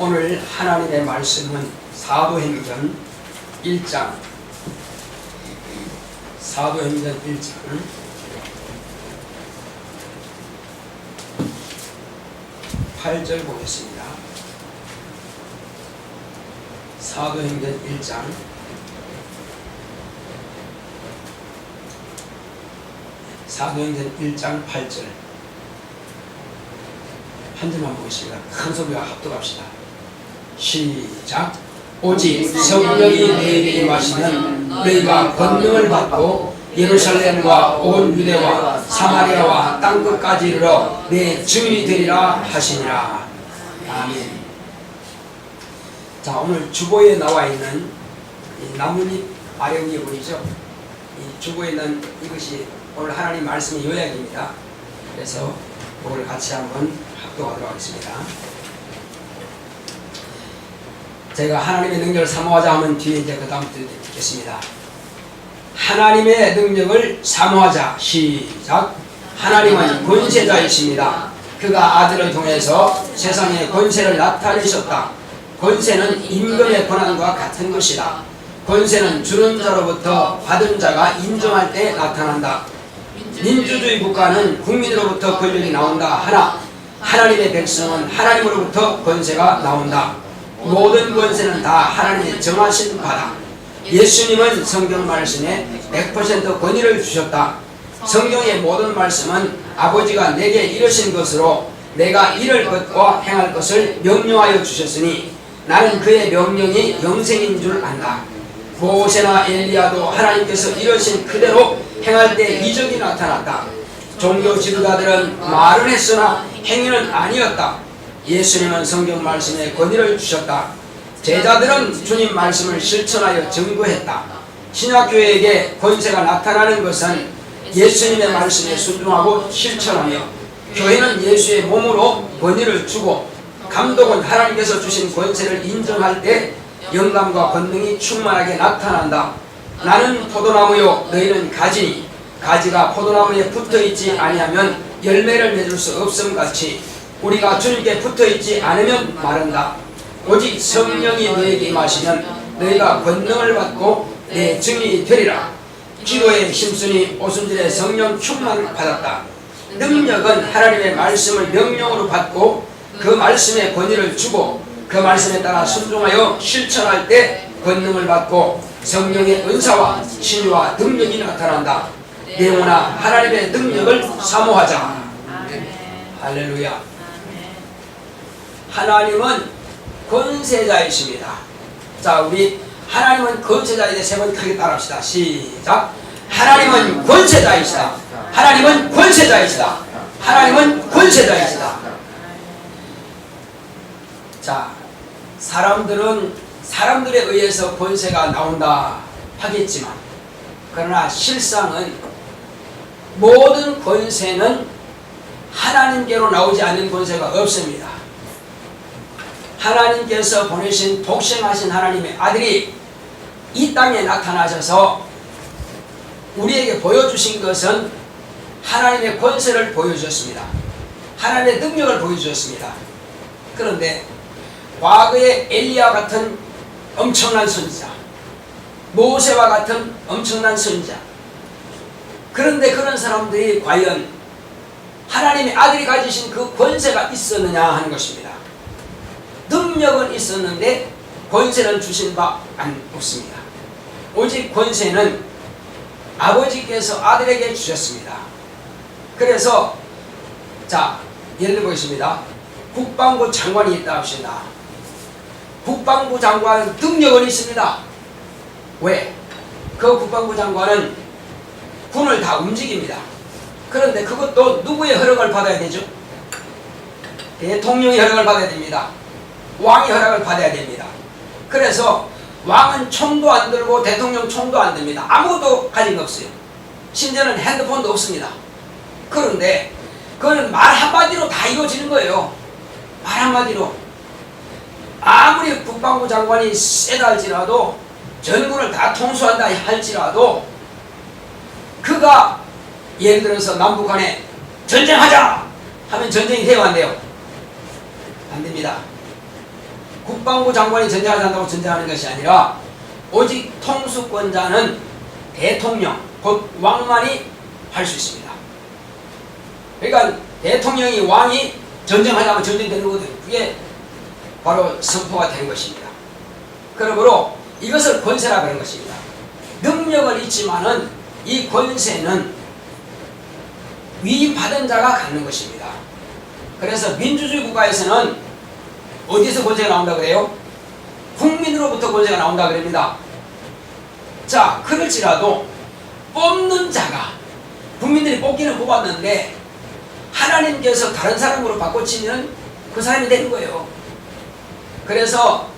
오늘 하나님의 말씀은 사도행전 1장 8절 보겠습니다. 사도행전 1장 8절 한 절만 보겠습니다. 큰 소리와 합독합시다. 시작. 오직 성령이 너희에게 임하시면 너희가 권능을 받고 예루살렘과 온 유대와 사마리아와 땅끝까지 이르러 내 증인이 되리라 하시니라. 아멘. 자, 오늘 주보에 나와 있는 이 나뭇잎 아래 위에 보이죠? 이 주보에 있는 이것이 오늘 하나님 말씀의 요약입니다. 그래서 오늘 같이 한번 합독하도록 하겠습니다. 제가 하나님의 능력을 사모하자 하면 뒤에 이제 그 다음부터 듣겠습니다. 하나님의 능력을 사모하자. 시작. 하나님은 권세자이십니다. 그가 아들을 통해서 세상에 권세를 나타내셨다. 권세는 임금의 권한과 같은 것이다. 권세는 주는 자로부터 받은 자가 인정할 때 나타난다. 민주주의 국가는 국민으로부터 권력이 나온다 하나 하나님의 백성은 하나님으로부터 권세가 나온다. 모든 권세는 다 하나님의 정하신 바다. 예수님은 성경 말씀에 100% 권위를 주셨다. 성경의 모든 말씀은 아버지가 내게 이르신 것으로 내가 이룰 것과 행할 것을 명령하여 주셨으니 나는 그의 명령이 영생인 줄 안다. 모세나 엘리야도 하나님께서 이르신 그대로 행할 때 이적이 나타났다. 종교 지도자들은 말은 했으나 행위는 아니었다. 예수님은 성경 말씀에 권위를 주셨다. 제자들은 주님 말씀을 실천하여 증거했다. 신약교회에게 권세가 나타나는 것은 예수님의 말씀에 순종하고 실천하며, 교회는 예수의 몸으로 권위를 주고 감독은 하나님께서 주신 권세를 인정할 때 영감과 권능이 충만하게 나타난다. 나는 포도나무요 너희는 가지니 가지가 포도나무에 붙어있지 아니하면 열매를 맺을 수 없음 같이 우리가 주님께 붙어있지 않으면 마른다. 오직 성령이 너희에게 임하시면 너희가 권능을 받고 내 증인이 되리라. 기도에 힘쓰니 오순절에 성령 충만을 받았다. 능력은 하나님의 말씀을 명령으로 받고 그 말씀에 권위를 주고 그 말씀에 따라 순종하여 실천할 때 권능을 받고 성령의 은사와 신유와 능력이 나타난다. 내 영혼아 하나님의 능력을 사모하자. 할렐루야. 하나님은 권세자이십니다. 자, 우리 하나님은 권세자에 대해 세 번 크게 따라합시다. 시작. 하나님은 권세자이시다. 하나님은 권세자이시다. 하나님은 권세자이시다. 자, 사람들은 사람들에 의해서 권세가 나온다 하겠지만, 그러나 실상은 모든 권세는 하나님께로 나오지 않는 권세가 없습니다. 하나님께서 보내신 독생하신 하나님의 아들이 이 땅에 나타나셔서 우리에게 보여주신 것은 하나님의 권세를 보여주셨습니다. 하나님의 능력을 보여주셨습니다. 그런데 과거에 엘리야 같은 엄청난 선지자, 모세와 같은 엄청난 선지자, 그런데 그런 사람들이 과연 하나님의 아들이 가지신 그 권세가 있었느냐 하는 것입니다. 능력은 있었는데 권세는 주신 바 없습니다. 오직 권세는 아버지께서 아들에게 주셨습니다. 그래서 자, 예를 들어 보겠습니다. 국방부 장관이 있다 합시다. 국방부 장관은 능력은 있습니다. 왜? 그 국방부 장관은 군을 다 움직입니다. 그런데 그것도 누구의 허락을 받아야 되죠? 대통령의 허락을 받아야 됩니다. 왕의 허락을 받아야 됩니다. 그래서 왕은 총도 안 들고 대통령 총도 안 듭니다. 아무것도 가진 거 없어요. 심지어는 핸드폰도 없습니다. 그런데 그거는 말 한마디로 다 이루어지는 거예요. 말 한마디로. 아무리 국방부 장관이 세다 할지라도, 전군을 다 통수한다 할지라도, 그가 예를 들어서 남북한에 전쟁하자 하면 전쟁이 돼요, 안 돼요? 안 됩니다. 국방부 장관이 전쟁하지 않는다고 전쟁하는 것이 아니라 오직 통수권자는 대통령, 곧 왕만이 할 수 있습니다. 그러니까 대통령이 왕이 전쟁하려면 전쟁되는 거거든요. 그게 바로 선포가 되는 것입니다. 그러므로 이것을 권세라 그런 것입니다. 능력을 있지만은 이 권세는 위임받은 자가 갖는 것입니다. 그래서 민주주의 국가에서는 어디서 권세가 나온다 그래요? 국민으로부터 권세가 나온다 그럽니다. 자, 그럴지라도 뽑는 자가, 국민들이 뽑기는 뽑았는데 하나님께서 다른 사람으로 바꿔치면 그 사람이 되는 거예요. 그래서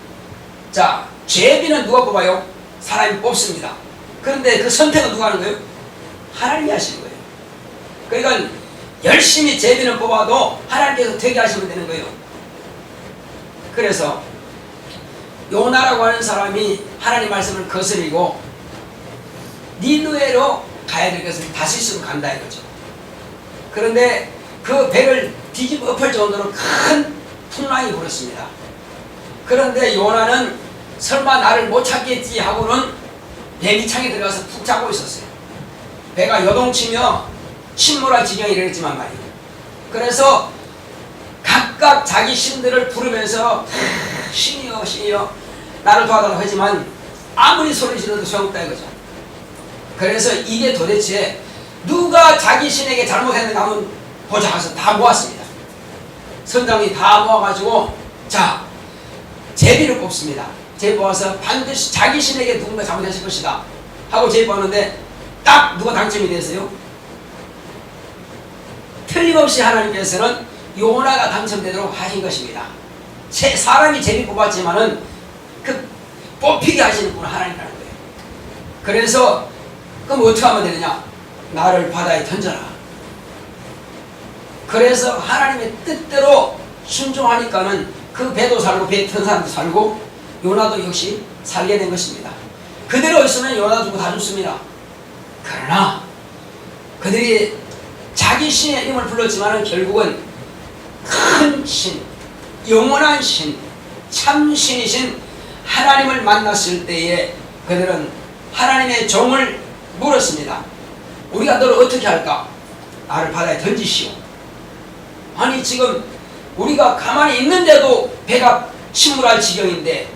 자, 제비는 누가 뽑아요? 사람이 뽑습니다. 그런데 그 선택은 누가 하는 거예요? 하나님이 하시는 거예요. 그러니까 열심히 제비는 뽑아도 하나님께서 되게 하시면 되는 거예요. 그래서 요나라고 하는 사람이 하나님 말씀을 거스리고 니느웨로 가야 될 것을 다시스로 간다 이거죠. 그런데 그 배를 뒤집어 엎을 정도로 큰 풍랑이 불었습니다. 그런데 요나는 설마 나를 못 찾겠지 하고는 배 밑창에 들어가서 푹 자고 있었어요. 배가 요동치며 침몰할 지경에 이르렀지만 말이에요. 그래서 각각 자기 신들을 부르면서 신이여 신이여 나를 도와달라고 하지만 아무리 소리 질러도 소용없다 이거죠. 그래서 이게 도대체 누가 자기 신에게 잘못했는가 하면 보자 해서 다 모았습니다. 선장이 다 모아가지고 자, 제비를 뽑습니다. 제비 뽑아서 반드시 자기 신에게 누군가 잘못했을 것이다 하고 제비 뽑았는데 딱 누가 당첨이 됐어요? 틀림없이 하나님께서는 요나가 당첨되도록 하신 것입니다. 사람이 제비 뽑았지만은 그 뽑히게 하시는 분은 하나님이라는 거예요. 그래서 그럼 어떻게 하면 되느냐? 나를 바다에 던져라. 그래서 하나님의 뜻대로 순종하니까는 그 배도 살고 배에 탄 사람도 살고 요나도 역시 살게 된 것입니다. 그대로 있으면 요나 두고 다 죽습니다. 그러나 그들이 자기 신의 이름을 불렀지만은 결국은 큰 신, 영원한 신, 참신이신 하나님을 만났을 때에 그들은 하나님의 종을 물었습니다. 우리가 너를 어떻게 할까? 나를 바다에 던지시오. 아니 지금 우리가 가만히 있는데도 배가 침몰할 지경인데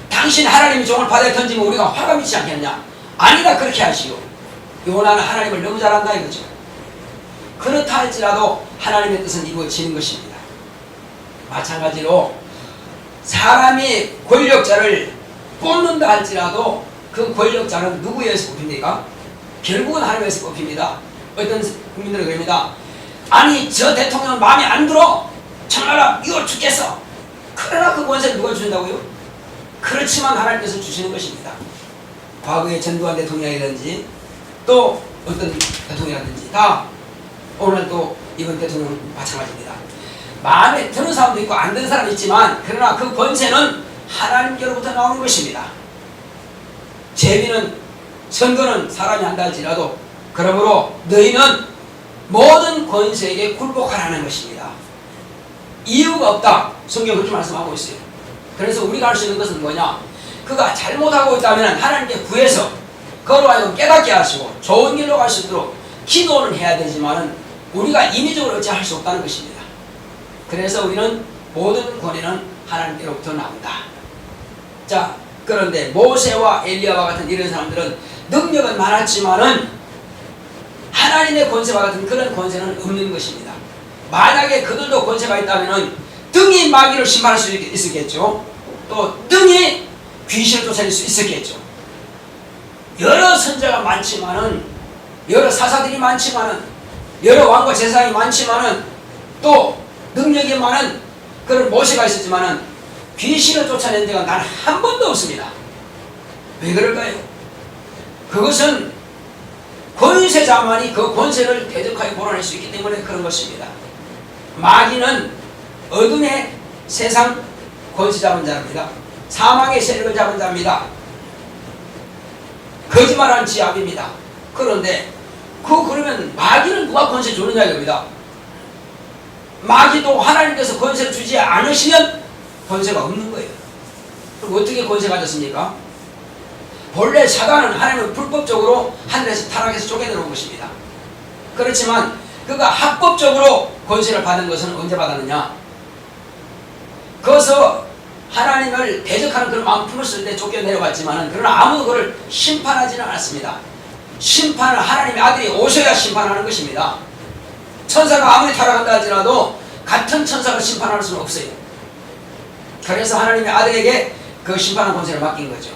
당신 하나님의 종을 바다에 던지면 우리가 화가 미치지 않겠냐? 아니다 그렇게 하시오. 요나는 하나님을 너무 잘 안다 이거죠. 그렇다 할지라도 하나님의 뜻은 이루어지는 것입니다. 마찬가지로 사람이 권력자를 뽑는다 할지라도 그 권력자는 누구에 의해서 뽑힙니까? 결국은 하나님에서 뽑힙니다. 어떤 국민들은 그럽니다. 아니 저 대통령은 마음에 안 들어. 청나라 이거 죽겠어. 그러나 그 권세를 누가 주신다고요? 그렇지만 하나님께서 주시는 것입니다. 과거의 전두환 대통령이라든지 또 어떤 대통령이라든지 다 오늘 또 이번 대통령은 마찬가지입니다. 마음에 드는 사람도 있고 안 드는 사람도 있지만 그러나 그 권세는 하나님께로부터 나오는 것입니다. 제비는 선거는 사람이 한다 할지라도 그러므로 너희는 모든 권세에게 굴복하라는 것입니다. 이유가 없다. 성경 그렇게 말씀하고 있어요. 그래서 우리가 할 수 있는 것은 뭐냐? 그가 잘못하고 있다면 하나님께 구해서 그로 하여금 깨닫게 하시고 좋은 길로 갈 수 있도록 기도를 해야 되지만 우리가 인위적으로 어찌 할 수 없다는 것입니다. 그래서 우리는 모든 권위는 하나님께로부터 나온다. 자, 그런데 모세와 엘리야와 같은 이런 사람들은 능력은 많았지만은 하나님의 권세와 같은 그런 권세는 없는 것입니다. 만약에 그들도 권세가 있다면 등이 마귀를 심판할 수 있었겠죠. 또 등이 귀신을 쫓아낼 수 있었겠죠. 여러 선자가 많지만은 여러 사사들이 많지만은 여러 왕과 제사장이 많지만은 또 능력이 많은 그런 모세가 있었지만은 귀신을 쫓아낸 데가 난 한 번도 없습니다. 왜 그럴까요? 그것은 권세자만이 그 권세를 대적하여 몰아낼 수 있기 때문에 그런 것입니다. 마귀는 어둠의 세상 권세 잡은 자입니다. 사망의 세력을 잡은 자입니다. 거짓말하는 지압입니다. 그런데 그러면 마귀는 누가 권세 주느냐 이겁니다. 마귀도 하나님께서 권세를 주지 않으시면 권세가 없는 거예요. 그럼 어떻게 권세 가졌습니까? 본래 사단은 하나님은 불법적으로 하늘에서 타락해서 쫓겨내는 것입니다. 그렇지만 그가 합법적으로 권세를 받은 것은 언제 받았느냐? 거기서 하나님을 대적하는 그런 마음 품었을 때 쫓겨내려갔지만 그러나 아무도 그를 심판하지는 않았습니다. 심판은 하나님의 아들이 오셔야 심판하는 것입니다. 천사가 아무리 타락한다 할지라도 같은 천사가 심판할 수는 없어요. 그래서 하나님의 아들에게 그 심판의 권세를 맡긴 거죠.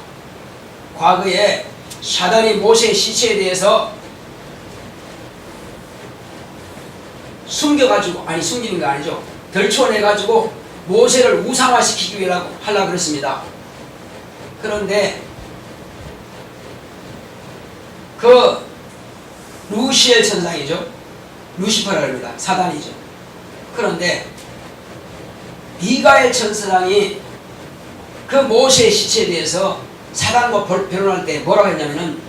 과거에 사단이 모세의 시체에 대해서 숨겨가지고, 아니 숨기는 거 아니죠. 덜쳐내가지고 모세를 우상화시키기 위해 하려고 그랬습니다. 그런데 그 루시엘 천상이죠. 루시퍼라고 합니다. 사단이죠. 그런데 미가엘 천사장이 그 모세의 시체에 대해서 사단과 변론할 때 뭐라고 했냐면은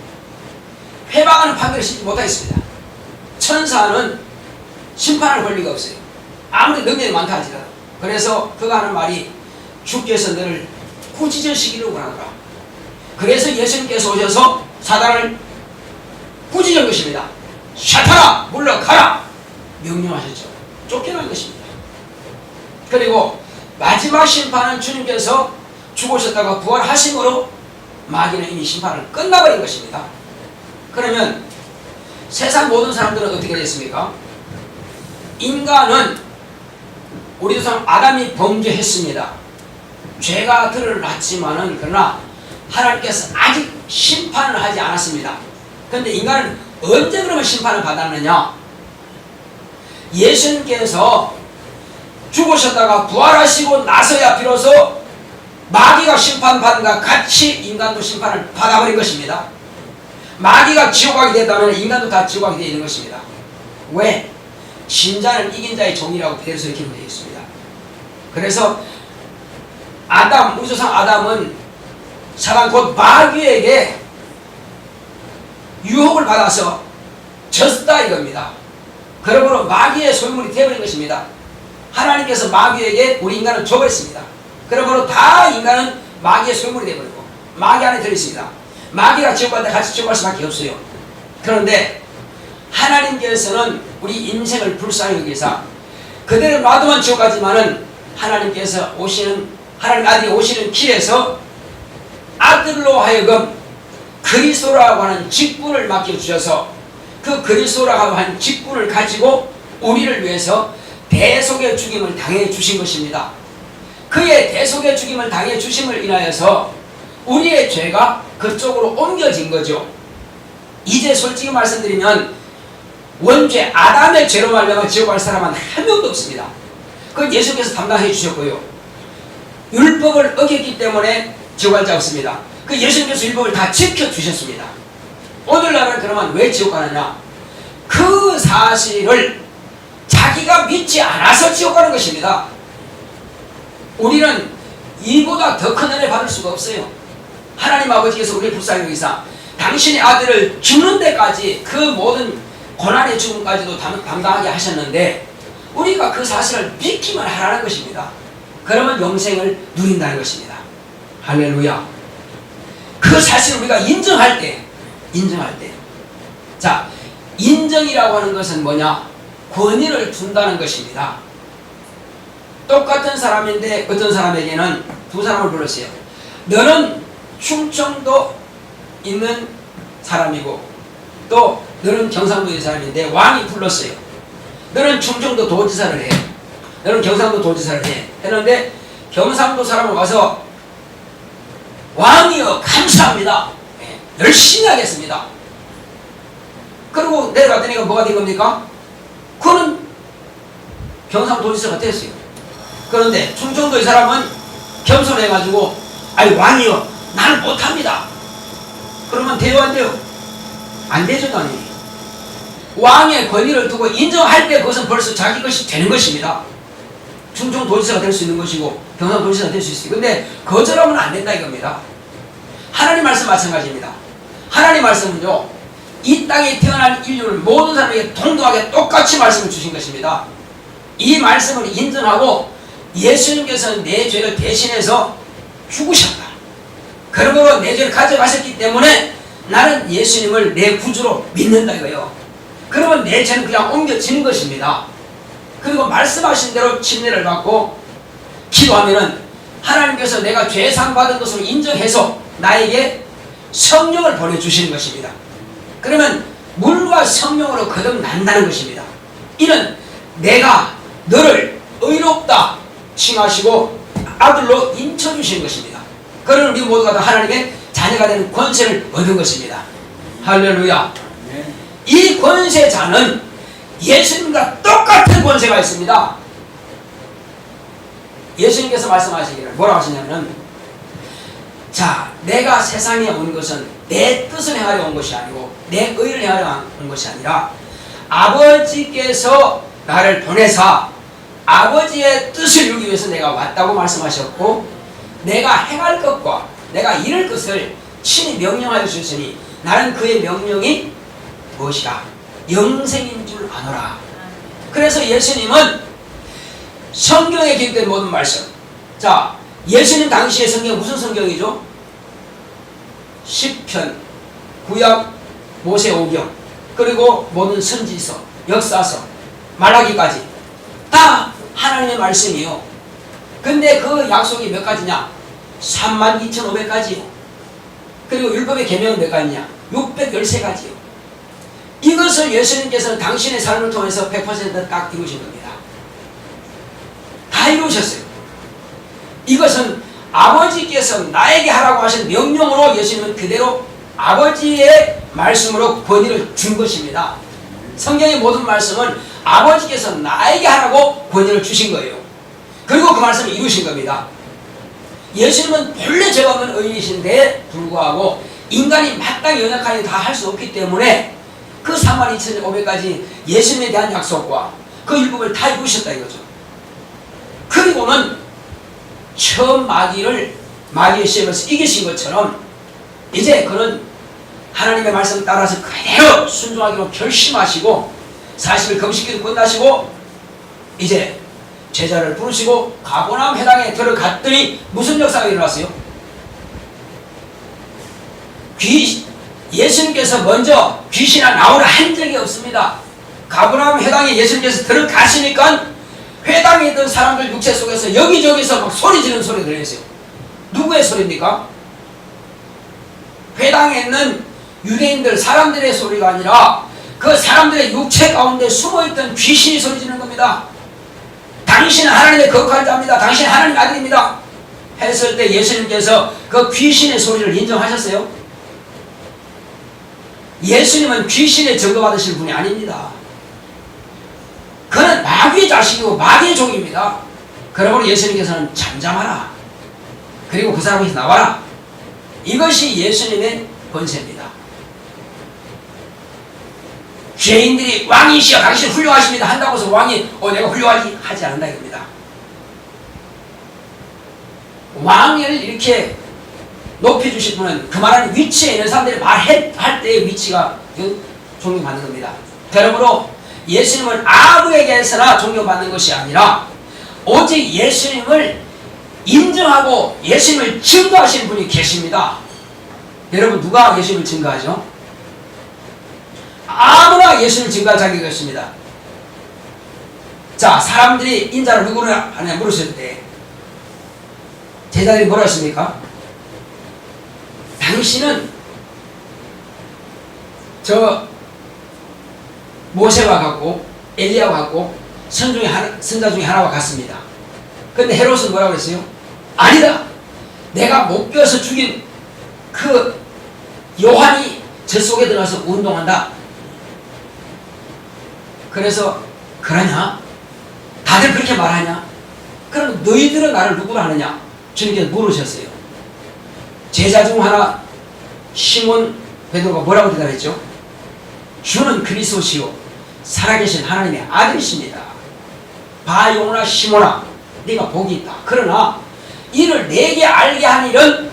회방하는 판결을 싣지 못하겠습니다. 천사는 심판할 권리가 없어요. 아무리 능력이 많다 할지라도. 그래서 그가 하는 말이 주께서 너를 꾸짖으시기를 원하노라. 그래서 예수님께서 오셔서 사단을 꾸짖은 것입니다. 샤타라 물러가라 명령하셨죠. 쫓겨난 것입니다. 그리고 마지막 심판은 주님께서 죽으셨다가 부활하심으로 마귀는 이미 심판을 끝나버린 것입니다. 그러면 세상 모든 사람들은 어떻게 됐습니까? 인간은 우리 조상 아담이 범죄했습니다. 죄가 드러났지만은 그러나 하나님께서 아직 심판을 하지 않았습니다. 그런데 인간은 언제 그러면 심판을 받았느냐? 예수님께서 죽으셨다가 부활하시고 나서야 비로소 마귀가 심판받은 것과 같이 인간도 심판을 받아버린 것입니다. 마귀가 지옥 가게 됐다면 인간도 다 지옥 가게 되어 있는 것입니다. 왜? 진자는 이긴 자의 종이라고 베드로서에 기록되어 있습니다. 그래서 아담, 우리 조상 아담은 사단 곧 마귀에게 유혹을 받아서 졌다 이겁니다. 그러므로 마귀의 소유물이 되어버린 것입니다. 하나님께서 마귀에게 우리 인간을 줘버렸습니다. 그러므로 다 인간은 마귀의 소유물이 되어버리고 마귀 안에 들어있습니다. 마귀가 지옥 갈 때 같이 지옥 갈 수밖에 없어요. 그런데 하나님께서는 우리 인생을 불쌍히 여기사 그대를 놔두면 지옥 가지만은 하나님께서 오시는, 하나님 아들이 오시는 길에서 아들로 하여금 그리스도라고 하는 직분을 맡겨주셔서 그 그리스도라고 하는 직분을 가지고 우리를 위해서 대속의 죽임을 당해 주신 것입니다. 그의 대속의 죽임을 당해 주심을 인하여서 우리의 죄가 그쪽으로 옮겨진 거죠. 이제 솔직히 말씀드리면 원죄 아담의 죄로 말미암아 지옥 갈 사람은 한 명도 없습니다. 그건 예수께서 담당해 주셨고요. 율법을 어겼기 때문에 지옥 갈 자 없습니다. 그 예수님께서 율법을 다 지켜주셨습니다. 오늘날은 그러면 왜 지옥 가느냐? 그 사실을 자기가 믿지 않아서 지옥 가는 것입니다. 우리는 이보다 더 큰 은혜 받을 수가 없어요. 하나님 아버지께서 우리를 불쌍히 여기사 당신의 아들을 죽는 데까지 그 모든 고난의 죽음까지도 담당하게 하셨는데 우리가 그 사실을 믿기만 하라는 것입니다. 그러면 영생을 누린다는 것입니다. 할렐루야. 그 사실을 우리가 인정할 때 자, 인정이라고 하는 것은 뭐냐? 권위를 둔다는 것입니다. 똑같은 사람인데 어떤 사람에게는 두 사람을 불렀어요. 너는 충청도 있는 사람이고 또 너는 경상도의 사람인데 왕이 불렀어요. 너는 충청도 도지사를 해. 너는 경상도 도지사를 해. 했는데 경상도 사람은 와서 왕이여 감사합니다. 열심히 하겠습니다. 그리고 내려갔더니 뭐가 된 겁니까? 그는 경상도 도지사가 됐어요. 그런데 충청도의 사람은 겸손해가지고 아니 왕이여 나는 못합니다. 그러면 돼요 안 돼요? 안 되죠 당연히. 왕의 권위를 두고 인정할 때 그것은 벌써 자기 것이 되는 것입니다. 충청도지사가 될 수 있는 것이고 경상도지사가 될 수 있어요. 근데 거절하면 안 된다 이겁니다. 하나님 말씀 마찬가지입니다. 하나님 말씀은요 이 땅에 태어난 인류를 모든 사람에게 동등하게 똑같이 말씀을 주신 것입니다. 이 말씀을 인정하고 예수님께서는 내 죄를 대신해서 죽으셨다. 그러므로 내 죄를 가져가셨기 때문에 나는 예수님을 내 구주로 믿는다 이거예요. 그러면 내 죄는 그냥 옮겨지는 것입니다. 그리고 말씀하신 대로 침례를 받고 기도하면은 하나님께서 내가 죄상 받은 것으로 인정해서 나에게 성령을 보내주시는 것입니다. 그러면 물과 성령으로 거듭난다는 것입니다. 이는 내가 너를 의롭다 칭하시고 아들로 인쳐주시는 것입니다. 그러면 우리 모두가 다 하나님의 자녀가 되는 권세를 얻은 것입니다. 할렐루야. 이 권세자는 예수님과 똑같은 권세가 있습니다. 예수님께서 말씀하시기를 뭐라고 하시냐면, 자, 내가 세상에 온 것은 내 뜻을 행하려 온 것이 아니고 내 의를 행하려 온 것이 아니라 아버지께서 나를 보내사 아버지의 뜻을 이루기 위해서 내가 왔다고 말씀하셨고, 내가 행할 것과 내가 이룰 것을 친히 명령하여 주셨으니 나는 그의 명령이 무엇이라? 영생인 줄 아노라. 그래서 예수님은 성경에 기록된 모든 말씀, 자, 예수님 당시의 성경은 무슨 성경이죠? 시편, 구약, 모세오경, 그리고 모든 선지서, 역사서, 말라기까지 다 하나님의 말씀이요. 근데 그 약속이 몇 가지냐? 32,500가지요. 그리고 율법의 계명은 몇 가지냐? 613가지요. 이것을 예수님께서는 당신의 삶을 통해서 100%딱 이루신 겁니다. 다 이루셨어요. 이것은 아버지께서 나에게 하라고 하신 명령으로 예수님은 그대로 아버지의 말씀으로 권위를 준 것입니다. 성경의 모든 말씀은 아버지께서 나에게 하라고 권위를 주신 거예요. 그리고 그 말씀을 이루신 겁니다. 예수님은 본래 죄 없는 의인이신데 불구하고 인간이 마땅히 연약하게 다 할 수 없기 때문에 그 32,500가지 예수님에 대한 약속과 그 율법을 다 이루셨다 이거죠. 그리고는 처음 마귀의 시험에서 이기신 것처럼 이제 그는 하나님의 말씀 따라서 그대로 순종하기로 결심하시고 40일 금식기도 끝나시고 이제 제자를 부르시고 가버나움 회당에 들어갔더니 무슨 역사가 일어났어요? 예수님께서 먼저 귀신아 나오라 한 적이 없습니다. 가버나움 회당에 예수님께서 들어가시니까 회당에 있던 사람들 육체 속에서 여기저기서 막 소리 지르는 소리 들렸어요. 누구의 소리입니까? 회당에 있는 유대인들 사람들의 소리가 아니라 그 사람들의 육체 가운데 숨어있던 귀신이 소리 지르는 겁니다. 당신은 하나님의 거룩한 자입니다. 당신은 하나님의 아들입니다. 했을 때 예수님께서 그 귀신의 소리를 인정하셨어요? 예수님은 귀신의 증거받으실 분이 아닙니다. 그는 마귀의 자식이고 마귀의 종입니다. 그러므로 예수님께서는 잠잠하라. 그리고 그 사람에서 나와라. 이것이 예수님의 권세입니다. 죄인들이 왕이시여 당신 훌륭하십니다 한다고 해서 왕이 내가 훌륭하지 하지 않는다 이겁니다. 왕을 이렇게 높여주실 분은 그만한 위치에 있는 사람들이 말할 때의 위치가 존경받는 겁니다. 그러므로 예수님은 아무에게서나 존경받는 것이 아니라 오직 예수님을 인정하고 예수님을 증거하시는 분이 계십니다. 여러분 누가 예수님을 증거하죠? 아무나 예수님을 증거할 자격이 없습니다. 자, 사람들이 인자를 누구를 하냐 물으실 때 제자들이 뭐라 했습니까? 당신은 저 모세와 같고 엘리야와 같고 선자 중에 하나와 같습니다. 근데 헤롯은 뭐라고 했어요? 아니다. 내가 못 베어서 죽인 그 요한이 저 속에 들어가서 운동한다. 그래서 그러냐? 다들 그렇게 말하냐? 그럼 너희들은 나를 누구로 하느냐? 주님께서 물으셨어요. 제자 중 하나 시몬 베드로가 뭐라고 대답했죠? 주는 그리스도시요 살아계신 하나님의 아들이십니다. 바요나 시몬아 네가 복이 있다. 그러나 이를 내게 알게 한 일은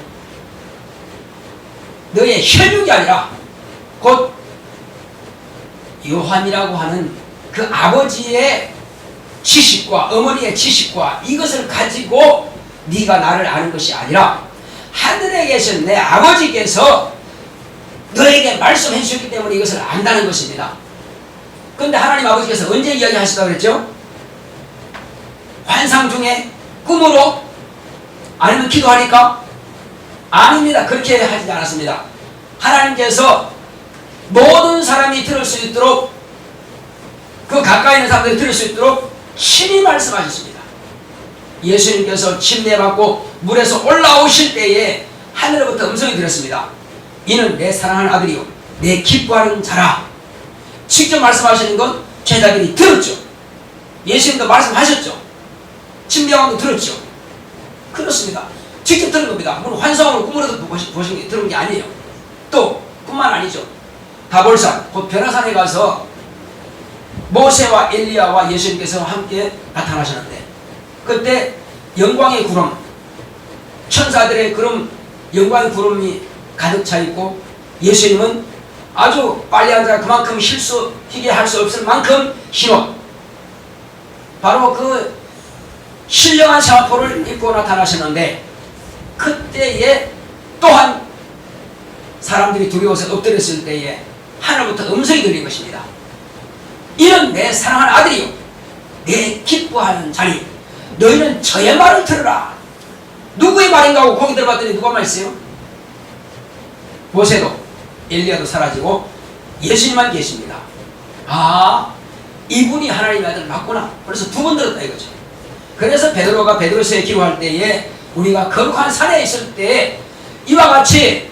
너의 혈육이 아니라 곧 요한이라고 하는 그 아버지의 지식과 어머니의 지식과 이것을 가지고 네가 나를 아는 것이 아니라 하늘에 계신 내 아버지께서 너에게 말씀해 주셨기 때문에 이것을 안다는 것입니다. 그런데 하나님 아버지께서 언제 이야기하시다고 그랬죠? 환상 중에? 꿈으로? 아니면 기도하니까? 아닙니다. 그렇게 하지 않았습니다. 하나님께서 모든 사람이 들을 수 있도록, 그 가까이 있는 사람들이 들을 수 있도록 친히 말씀하셨습니다. 예수님께서 침례받고 물에서 올라오실 때에 하늘로부터 음성이 들었습니다. 이는 내 사랑하는 아들이요 내 기뻐하는 자라. 직접 말씀하시는 건 제자들이 들었죠. 예수님도 말씀하셨죠. 침례왕도 들었죠. 그렇습니다. 직접 들은 겁니다. 물론 환상으로 꿈으로도 들은 게 아니에요. 또 뿐만 아니죠. 다볼산 곧 변화산에 가서 모세와 엘리야와 예수님께서 함께 나타나셨는데, 그때 영광의 구름, 천사들의 구름, 영광의 구름이 가득 차 있고, 예수님은 아주 빨리 앉아 그만큼 희게 할 수 없을 만큼 힘어 바로 그 신령한 세마포를 입고 나타나셨는데, 그때에 또한 사람들이 두려워서 엎드렸을 때에 하늘부터 음성이 들린 것입니다. 이는 내 사랑하는 아들이요 내 기뻐하는 자니 너희는 저의 말을 들으라. 누구의 말인가 하고 거기 들어봤더니 누가 말했어요? 모세도 엘리야도 사라지고 예수님만 계십니다. 아, 이분이 하나님의 아들 맞구나. 그래서 두 번 들었다 이거죠. 그래서 베드로가 베드로서에 기록할 때에 우리가 거룩한 산에 있을 때 이와 같이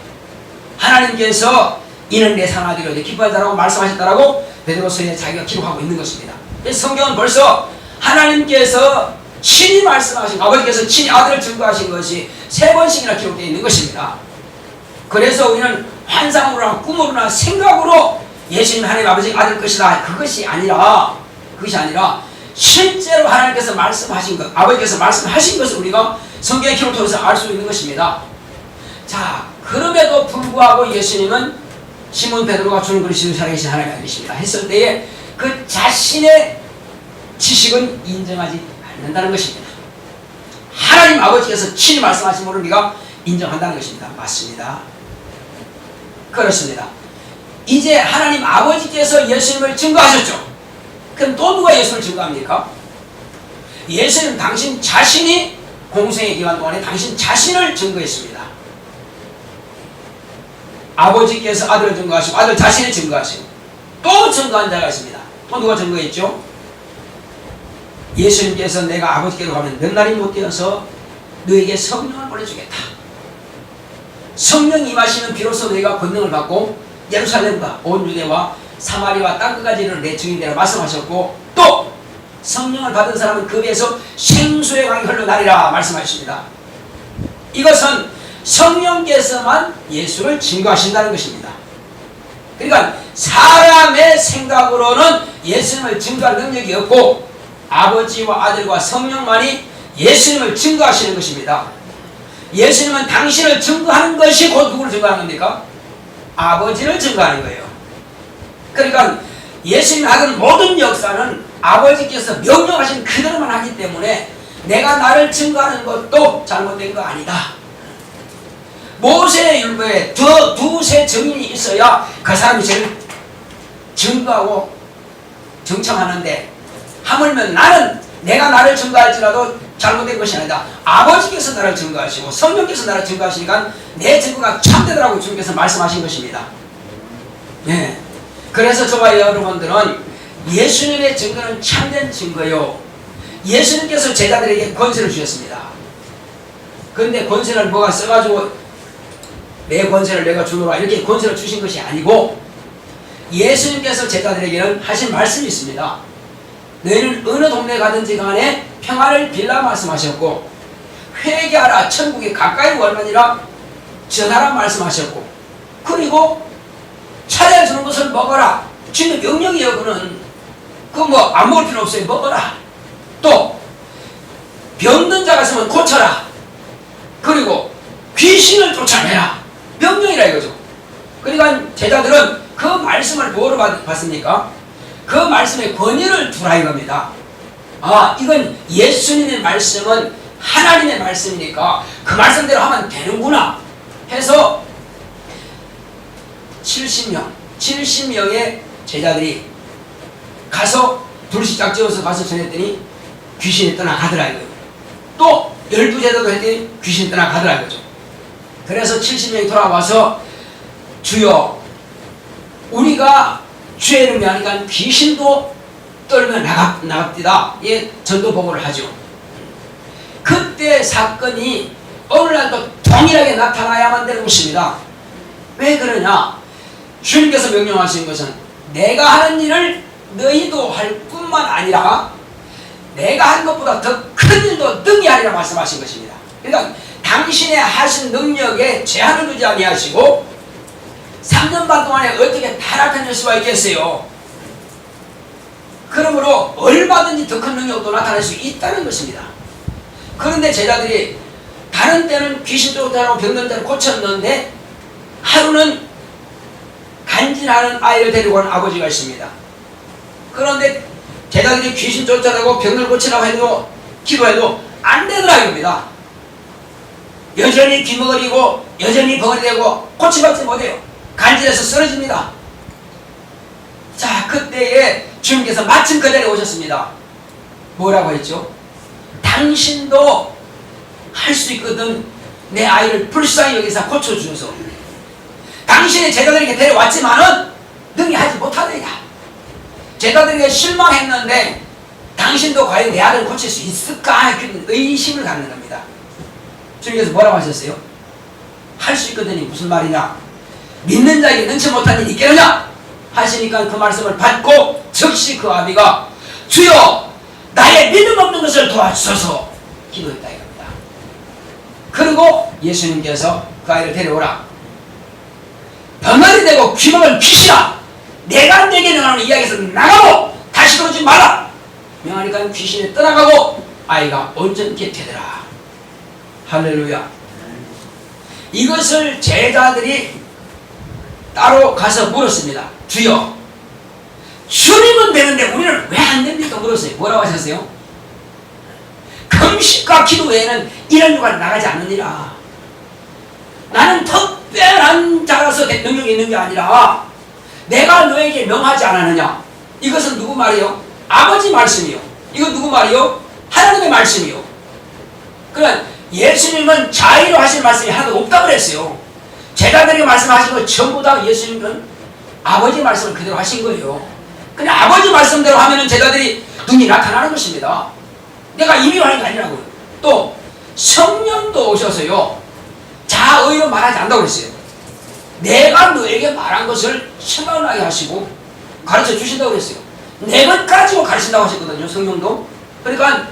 하나님께서 이는 내 사랑하는 아들이요 내 기뻐하는 자라고 말씀하셨다라고 베드로서에 자기가 기록하고 있는 것입니다. 그래서 성경은 벌써 하나님께서 친히 말씀하신, 아버지께서 친히 아들을 증거하신 것이 3번씩이나 기록되어 있는 것입니다. 그래서 우리는 환상으로나 꿈으로나 생각으로 예수님 하나님 아버지 아들 것이다, 그것이 아니라 실제로 하나님께서 말씀하신 것, 아버지께서 말씀하신 것을 우리가 성경의 기록을 통해서 알 수 있는 것입니다. 자, 그럼에도 불구하고 예수님은 시몬 베드로가 주는 그리스도 살아계신 하나님의 아들이십니다 했을 때에 그 자신의 지식은 인정하지 않는다는 것입니다. 하나님 아버지께서 친히 말씀하신 것을 우리가 인정한다는 것입니다. 맞습니다. 그렇습니다. 이제 하나님 아버지께서 예수님을 증거하셨죠. 그럼 또 누가 예수를 증거합니까? 예수님 당신 자신이 공생의 기간 동안에 당신 자신을 증거했습니다. 아버지께서 아들을 증거하시고 아들 자신을 증거하시고 또 증거한 자가 있습니다. 또 누가 증거했죠? 예수님께서 내가 아버지께로 가면 몇 날이 못 되어서 너에게 성령을 보내주겠다. 성령이 임하시면 비로소 너희가 권능을 받고 예루살렘과 온 유대와 사마리아와 땅끝까지 이르는 내 증인되라 말씀하셨고, 또 성령을 받은 사람은 그 배에서 생수의 강이 흘러나리라 말씀하십니다. 이것은 성령께서만 예수를 증거하신다는 것입니다. 그러니까 사람의 생각으로는 예수님을 증거할 능력이 없고 아버지와 아들과 성령만이 예수님을 증거하시는 것입니다. 예수님은 당신을 증거하는 것이 곧 누구를 증거하는 겁니까? 아버지를 증거하는 거예요. 그러니까 예수님이 하던 모든 역사는 아버지께서 명령하신 그대로만 하기 때문에 내가 나를 증거하는 것도 잘못된 거 아니다. 모세의 율법에 두세 증인이 있어야 그 사람이 제일 증거하고 정청하는데, 하물며 내가 나를 증거할지라도 잘못된 것이 아니다. 아버지께서 나를 증거하시고 성령께서 나를 증거하시니까 내 증거가 참되더라고 주님께서 말씀하신 것입니다. 네. 그래서 저와 여러분들은 예수님의 증거는 참된 증거요. 예수님께서 제자들에게 권세를 주셨습니다. 그런데 권세를 뭐가 써가지고 내 권세를 내가 주노라 이렇게 권세를 주신 것이 아니고, 예수님께서 제자들에게는 하신 말씀이 있습니다. 너희는 어느 동네 가든지 간에 평안을 빌라 말씀하셨고, 회개하라 천국이 가까이 월만이라 전하라 말씀하셨고, 그리고 찾아주는 것을 먹어라. 주님의 명령이에요. 그는 그거 안 먹을 필요 없어요. 먹어라. 또 병든 자가 있으면 고쳐라. 그리고 귀신을 쫓아내라. 명령이라 이거죠. 그러니까 제자들은 그 말씀을 뭐로 받습니까? 그 말씀에 권위를 두라 이겁니다. 아, 이건 예수님의 말씀은 하나님의 말씀이니까 그 말씀대로 하면 되는구나 해서 70명의 제자들이 가서 둘씩 짝지어서 가서 전했더니 귀신이 떠나가더라 이거예요. 또 12제자도 했더니 귀신이 떠나가더라 이거죠. 그래서 70명이 돌아와서 주여 우리가 주의 이름이 하니까 귀신도 떨며 나갑디다. 예, 전도 보고를 하죠. 그때 사건이 어느 날도 동일하게 나타나야만 되는 것입니다. 왜 그러냐? 주님께서 명령하신 것은 내가 하는 일을 너희도 할 뿐만 아니라 내가 한 것보다 더 큰 일도 능히 하리라 말씀하신 것입니다. 그러니까 당신의 하신 능력에 제한을 두지 아니하시고 3년 반 동안에 어떻게 다 나타낼 수가 있겠어요? 그러므로 얼마든지 더 큰 능력도 나타낼 수 있다는 것입니다. 그런데 제자들이 다른 때는 귀신 쫓아내고 병든 자를 고쳤는데 하루는 간질하는 아이를 데리고 온 아버지가 있습니다. 그런데 제자들이 귀신 쫓아내고 병을 고치라고 해도 기도해도 안 되더라 이겁니다. 여전히 귀머거리고 여전히 벙어리되고 고침받지 못해요. 간질해서 쓰러집니다. 자, 그때에 주님께서 마침 그 자리에 오셨습니다. 뭐라고 했죠? 당신도 할 수 있거든 내 아이를 불쌍히 여기서 고쳐주소서. 당신의 제자들에게 데려왔지만은 능히 하지 못하느니라. 제자들에게 실망했는데 당신도 과연 내 아들을 고칠 수 있을까? 그런 의심을 갖는 겁니다. 주님께서 뭐라고 하셨어요? 할 수 있거든이 무슨 말이냐? 믿는 자에게 능치 못한 일이 있겠느냐? 하시니까 그 말씀을 받고 즉시 그 아비가 주여 나의 믿음 없는 것을 도와주소서 기도했다 이겁니다. 그리고 예수님께서 그 아이를 데려오라. 벙어리 되고 귀먹은 귀신아 내가 내게 명하는 이야기에서 나가고 다시 그러지 마라. 명하니까 귀신이 떠나가고 아이가 온전케 되더라. 할렐루야. 이것을 제자들이 따로 가서 물었습니다. 주여 주님은 되는데 우리는 왜 안 됩니까? 물었어요. 뭐라고 하셨어요? 금식과 기도 외에는 이런 유가 나가지 않느니라. 나는 특별한 자라서 능력이 있는 게 아니라 내가 너에게 명하지 않았느냐. 이것은 누구 말이요? 아버지 말씀이요. 이건 누구 말이요? 하나님의 말씀이요. 그러니까 예수님은 자의로 하신 말씀이 하나도 없다고 그랬어요. 제자들에게 말씀하신 거 전부 다 예수님은 아버지 말씀을 그대로 하신 거예요. 그냥 아버지 말씀대로 하면은 제자들이 능히 나타나는 것입니다. 내가 임의로 하는 게 아니라고요. 또 성령도 오셔서요 자의로 말하지 않는다고 그랬어요. 내가 너에게 말한 것을 생각나게 하시고 가르쳐 주신다고 그랬어요. 내 것 가지고 가르친다고 하셨거든요. 성령도. 그러니까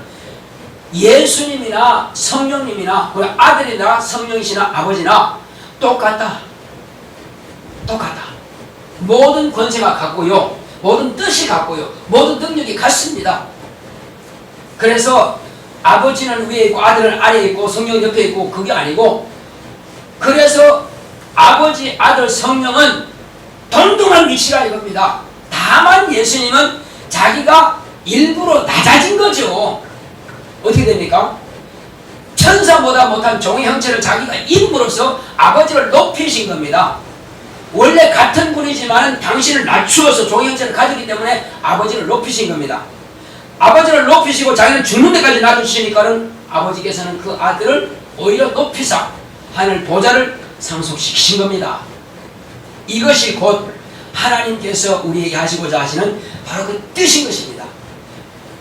예수님이나 성령님이나 아들이나 성령이시나 아버지나 똑같다. 모든 권세가 같고요. 모든 뜻이 같고요. 모든 능력이 같습니다. 그래서 아버지는 위에 있고 아들은 아래에 있고 성령 옆에 있고 그게 아니고 그래서 아버지, 아들, 성령은 동등한 위치가 이겁니다. 다만 예수님은 자기가 일부러 낮아진 거죠. 어떻게 됩니까? 천사보다 못한 종의 형체를 자기가 입음으로써 아버지를 높이신 겁니다. 원래 같은 분이지만 당신을 낮추어서 종의 형체를 가지기 때문에 아버지를 높이신 겁니다. 아버지를 높이시고 자기는 죽는 데까지 놔두시니까는 아버지께서는 그 아들을 오히려 높이사 하늘 보좌를 상속시키신 겁니다. 이것이 곧 하나님께서 우리에게 하시고자 하시는 바로 그 뜻인 것입니다.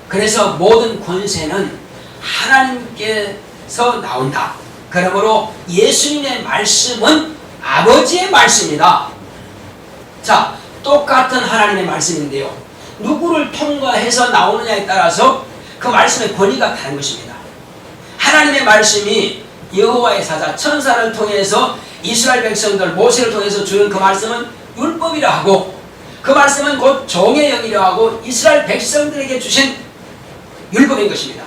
그래서 모든 권세는 하나님께서 나온다. 그러므로 예수님의 말씀은 아버지의 말씀이다. 자, 똑같은 하나님의 말씀인데요. 누구를 통과해서 나오느냐에 따라서 그 말씀의 권위가 다른 것입니다. 하나님의 말씀이 여호와의 사자 천사를 통해서 이스라엘 백성들 모세를 통해서 주는 그 말씀은 율법이라 하고 그 말씀은 곧 종의 영이라 하고 이스라엘 백성들에게 주신 율법인 것입니다.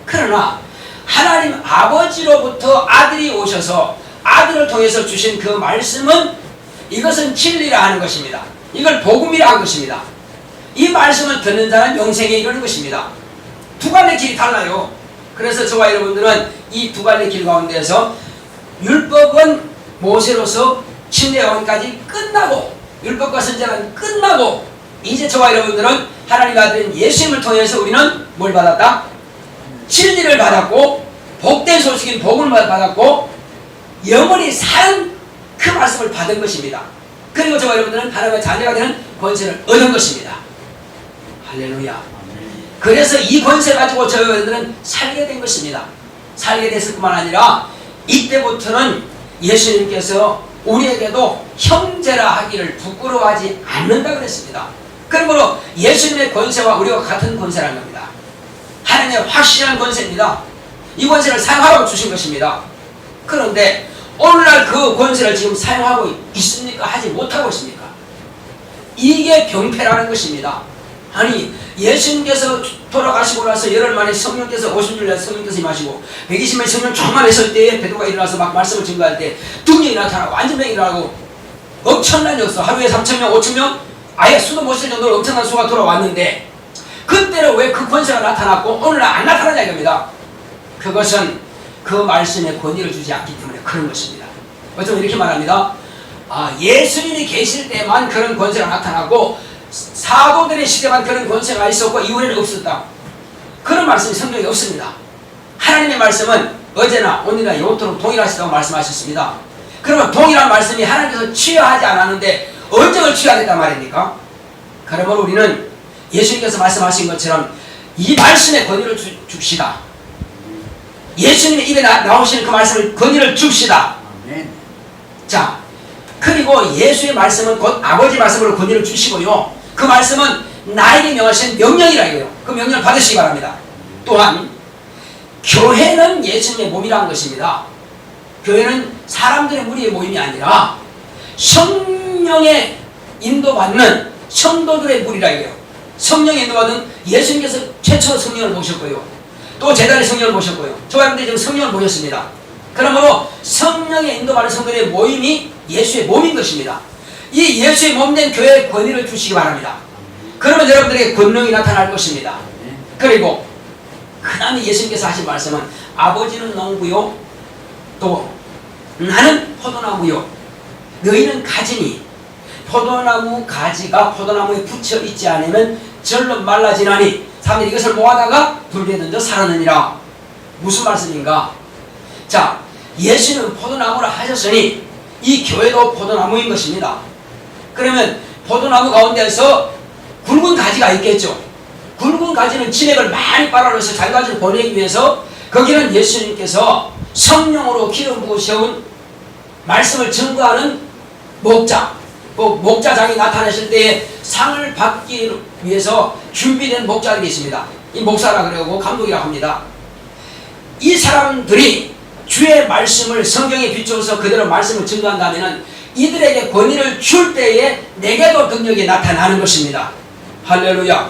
그러나 하나님 아버지로부터 아들이 오셔서 아들을 통해서 주신 그 말씀은 이것은 진리라 하는 것입니다. 이걸 복음이라 하는 것입니다. 이 말씀을 듣는 자는 영생에 이르는 것입니다. 두 가지 길이 달라요. 그래서 저와 여러분들은 이 두 갈래 길 가운데에서 율법은 모세로서 침례왕까지 끝나고 율법과 선지자는 끝나고 이제 저와 여러분들은 하나님의 아들인 예수님을 통해서 우리는 뭘 받았다? 진리를 받았고 복된 소식인 복을 받았고 영원히 사는 그 말씀을 받은 것입니다. 그리고 저와 여러분들은 하나님의 자녀가 되는 권세를 얻은 것입니다. 할렐루야. 그래서 이 권세 가지고 저와 여러분들은 살게 된 것입니다. 살게 됐을 뿐만 아니라 이때부터는 예수님께서 우리에게도 형제라 하기를 부끄러워하지 않는다 그랬습니다. 그러므로 예수님의 권세와 우리와 같은 권세라는 겁니다. 하나님의 확실한 권세입니다. 이 권세를 사용하라고 주신 것입니다. 그런데 오늘날 그 권세를 지금 사용하고 있습니까? 하지 못하고 있습니까? 이게 병폐라는 것입니다. 아니 예수님께서 돌아가시고 나서 열흘 만에 성령께서 50일 성령께서 임하시고 120일 성령 충만했을 때에 베드로가 일어나서 막 말씀을 증거할 때 등령이 나타나고 완전병이 일어나고 엄청난 역사 하루에 3,000명 5,000명 아예 수도 못 셀 정도로 엄청난 수가 돌아왔는데 그때는 왜 그 권세가 나타났고 오늘날 안 나타나냐 이겁니다. 그것은 그 말씀에 권위를 주지 않기 때문에 그런 것입니다. 어쩌면 이렇게 말합니다. 예수님이 계실 때만 그런 권세가 나타나고 사도들의 시대만 그런 권세가 있었고 이후에는 없었다. 그런 말씀이 성경에 없습니다. 하나님의 말씀은 어제나 오늘이나 영원토록 동일하시다고 말씀하셨습니다. 그러면 동일한 말씀이 하나님께서 취하하지 않았는데 언제를 취하겠단 말입니까? 그러므로 우리는 예수님께서 말씀하신 것처럼 이 말씀에 권위를 줍시다. 예수님의 입에 나오시는 그 말씀을 권위를 줍시다. 자, 그리고 예수의 말씀은 곧 아버지 말씀으로 권위를 주시고요. 그 말씀은 나에게 명하신 명령이라 이거예요. 그 명령을 받으시기 바랍니다. 또한 교회는 예수님의 몸이라는 것입니다. 교회는 사람들의 무리의 모임이 아니라 성령의 인도받는 성도들의 무리라 이거예요. 성령의 인도받는 예수님께서 최초로 성령을 모셨고요. 또 제단의 성령을 모셨고요. 저와 여러분들이 지금 성령을 모셨습니다. 그러므로 성령의 인도받는 성도들의 모임이 예수의 몸인 것입니다. 이 예수의 몸된 교회에 권위를 주시기 바랍니다. 그러면 여러분들에게 권능이 나타날 것입니다. 그리고 그 다음에 예수님께서 하신 말씀은 아버지는 농부요 또 나는 포도나무요 너희는 가지니 포도나무 가지가 포도나무에 붙여 있지 않으면 절로 말라지나니 사람들이 이것을 모아다가 불에 던져 살았느니라. 무슨 말씀인가? 자, 예수는 포도나무라 하셨으니 이 교회도 포도나무인 것입니다. 그러면 포도나무 가운데서 굵은 가지가 있겠죠. 굵은 가지는 진액을 많이 빨아넣어서 잔가지를 보내기 위해서 거기는 예수님께서 성령으로 기름 부어 세운 말씀을 증거하는 목자, 목자장이 나타나실 때에 상을 받기 위해서 준비된 목자들이 있습니다. 이 목사라 그러고 감독이라고 합니다. 이 사람들이 주의 말씀을 성경에 비추어서 그대로 말씀을 증거한다면 이들에게 권위를 줄 때에 내게도 능력이 나타나는 것입니다. 할렐루야.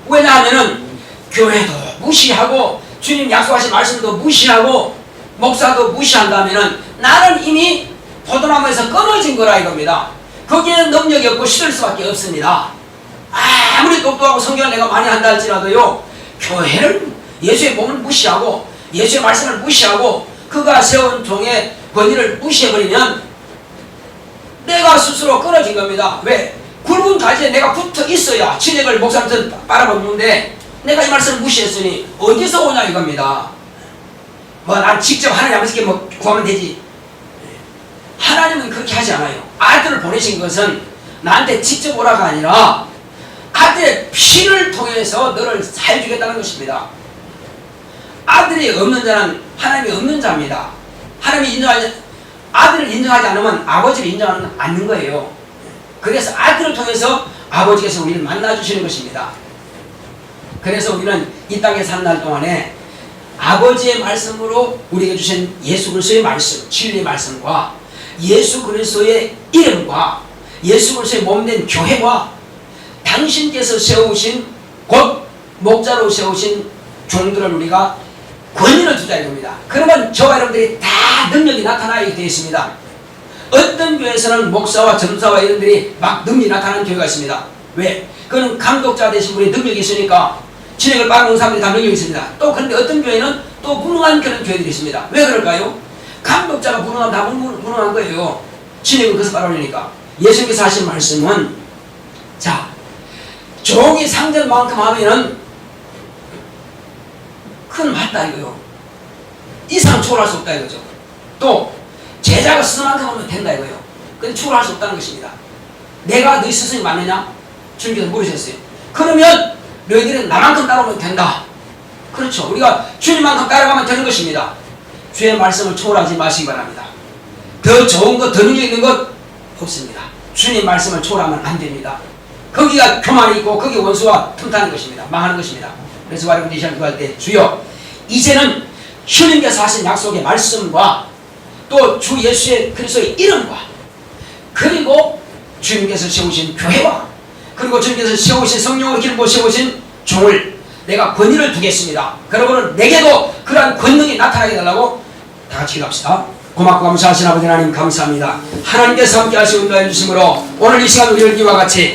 왜냐하면 교회도 무시하고 주님 약속하신 말씀도 무시하고 목사도 무시한다면 나는 이미 포도나무에서 끊어진 거라 이겁니다. 거기에는 능력이 없고 시들 수밖에 없습니다. 아무리 똑똑하고 성경을 내가 많이 한다 할지라도요 교회를 예수의 몸을 무시하고 예수의 말씀을 무시하고 그가 세운 종의 권위를 무시해버리면 내가 스스로 끊어진 겁니다. 왜? 굵은 가지에 내가 붙어 있어야 진액을 목사한테 빨아먹는데 내가 이 말씀을 무시했으니 어디서 오냐 이겁니다. 난 직접 하나님 아버지께 구하면 되지. 하나님은 그렇게 하지 않아요. 아들을 보내신 것은 나한테 직접 오라가 아니라 아들의 피를 통해서 너를 살려주겠다는 것입니다. 아들이 없는 자는 하나님이 없는 자입니다. 하나님이 아들을 인정하지 않으면 아버지를 인정하지 않는 거예요. 그래서 아들을 통해서 아버지께서 우리를 만나주시는 것입니다. 그래서 우리는 이 땅에 사는 날 동안에 아버지의 말씀으로 우리에게 주신 예수 그리스도의 말씀, 진리의 말씀과 예수 그리스도의 이름과 예수 그리스도의 몸된 교회와 당신께서 세우신 곧 목자로 세우신 종들을 우리가 권위를 주자 이겁니다. 그러면 저와 여러분들이 다 능력이 나타나게 되어 있습니다. 어떤 교회에서는 목사와 점사와 이런들이 막 능력이 나타나는 교회가 있습니다. 왜? 그는 감독자 되신 분이 능력이 있으니까 진행을 빠른 사람들이 다 능력이 있습니다. 또 그런데 어떤 교회는 또 무능한 그런 교회들이 있습니다. 왜 그럴까요? 감독자가 무능하면 다 무능한 거예요. 진행은 그것을 따라올리니까. 예수님께서 하신 말씀은 자, 종이 상전만큼 하면은 큰 맞다 이거요. 이상 초월할 수 없다 이거죠. 또 제자가 스승만큼 하면 된다 이거요. 근데 초월할 수 없다는 것입니다. 내가 너희 스승이 맞느냐? 주님께서 물으셨어요. 그러면 너희들은 나만큼 따라오면 된다. 그렇죠. 우리가 주님만큼 따라가면 되는 것입니다. 주의 말씀을 초월하지 마시기 바랍니다. 더 좋은 것, 더 능력 있는 것 없습니다. 주님 말씀을 초월하면 안 됩니다. 거기가 교만이 있고 거기 원수와 틈타는 것입니다. 망하는 것입니다. 그래서 여러분들이 이 시간 기도할 때 주여 이제는 주님께서 하신 약속의 말씀과 또 주 예수의 그리스도의 이름과 그리고 주님께서 세우신 교회와 그리고 주님께서 세우신 성령으로 기름 부어 세우신 종을 내가 권위를 두겠습니다. 그러고는 내게도 그러한 권능이 나타나게 해달라고 다 같이 기도합시다. 고맙고 감사하신 아버지 하나님 감사합니다. 하나님께서 함께 하시고 인도해 주심으로 오늘 이 시간 우리를 이와 같이